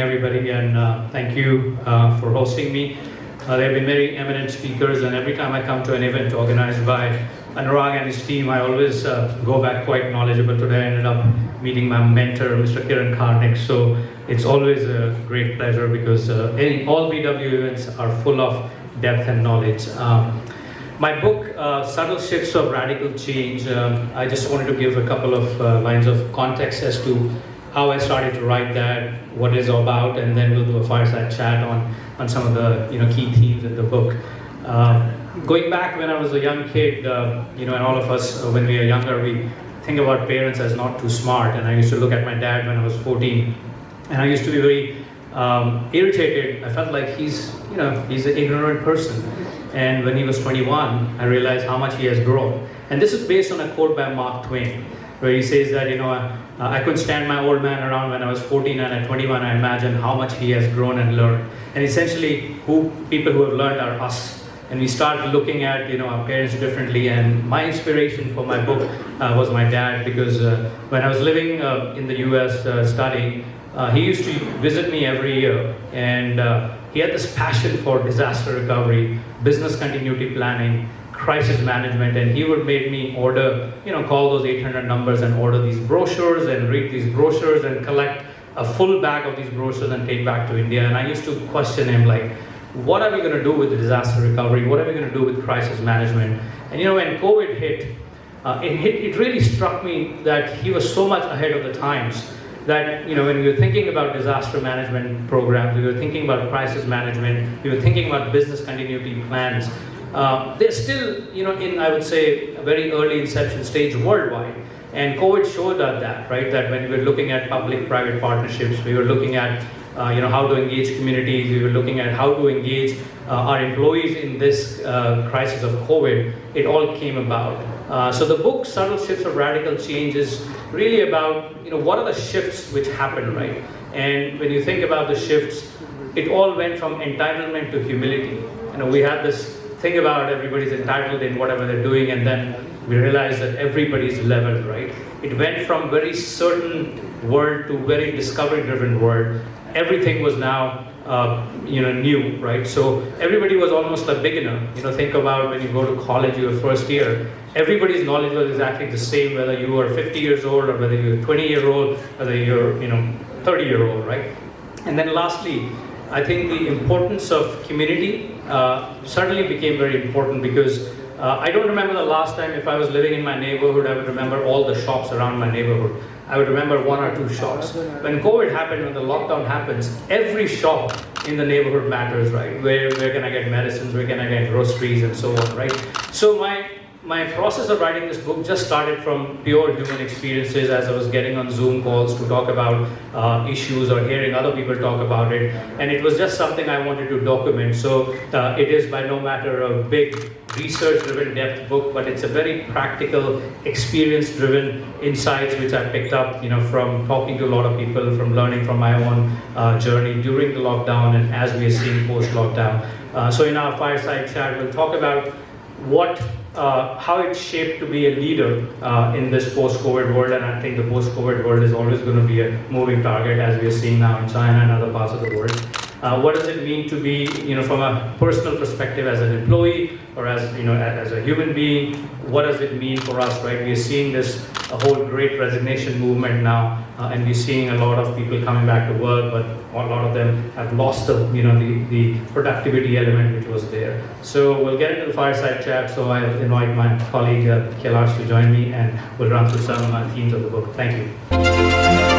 everybody, and thank you for hosting me. There have been very eminent speakers, and every time I come to an event organized by Anurag and his team, I always go back quite knowledgeable. Today I ended up meeting my mentor, Mr. Kiran Karnik, so it's always a great pleasure because all BW events are full of depth and knowledge. My book, Subtle Shifts of Radical Change, I just wanted to give a couple of lines of context as to how I started to write that, what it's about, and then we'll do a fireside chat on some of the key themes in the book. Going back when I was a young kid, and all of us, when we are younger, we think about parents as not too smart, and I used to look at my dad when I was 14, and I used to be very irritated. I felt like he's an ignorant person. And when he was 21, I realized how much he has grown. And this is based on a quote by Mark Twain, where he says that, I couldn't stand my old man around when I was 14, and at 21, I imagine how much he has grown and learned. And essentially, people who have learned are us. And we start looking at, our parents differently. And my inspiration for my book was my dad, because when I was living in the US studying, he used to visit me every year, and he had this passion for disaster recovery, business continuity planning, crisis management, and he would make me order, call those 800 numbers and order these brochures and read these brochures and collect a full bag of these brochures and take back to India. And I used to question him, like, what are we going to do with the disaster recovery? What are we going to do with crisis management? And when COVID hit, it really struck me that he was so much ahead of the times. That when we were thinking about disaster management programs, we were thinking about crisis management, we were thinking about business continuity plans. They're still, in, I would say, a very early inception stage worldwide. And COVID showed us that, right? That when we were looking at public-private partnerships, we were looking at, how to engage communities, we were looking at how to engage our employees in this crisis of COVID. It all came about. So the book, Subtle Shifts of Radical Change, is really about, what are the shifts which happen, right? And when you think about the shifts, it all went from entitlement to humility. We had this thing about everybody's entitled in whatever they're doing, and then we realized that everybody's leveled, right? It went from very certain world to very discovery-driven world. Everything was now, new, right? So everybody was almost a beginner. Think about when you go to college, your first year, everybody's knowledge was exactly the same, whether you were 50 years old or whether you're 20-year-old, whether you're, 30-year-old, right? And then lastly, I think the importance of community certainly became very important, because I don't remember the last time, if I was living in my neighborhood, I would remember all the shops around my neighborhood. I would remember one or two shops. When COVID happened, when the lockdown happens, every shop in the neighborhood matters, right? Where can I get medicines, where can I get groceries, and so on, right? So my process of writing this book just started from pure human experiences as I was getting on Zoom calls to talk about issues or hearing other people talk about it. And it was just something I wanted to document. So it is by no matter a big research-driven depth book, but it's a very practical, experience-driven insights which I picked up, from talking to a lot of people, from learning from my own journey during the lockdown and as we are seeing post-lockdown. So in our fireside chat, we'll talk about how it's shaped to be a leader in this post-COVID world, and I think the post-COVID world is always going to be a moving target, as we are seeing now in China and other parts of the world. What does it mean to be, from a personal perspective as an employee or as a human being? What does it mean for us, right? We are seeing this whole great resignation movement now, and we're seeing a lot of people coming back to work, but a lot of them have lost the productivity element which was there. So we'll get into the fireside chat. So I invite my colleague Nikhil Arora to join me, and we'll run through some themes of the book. Thank you.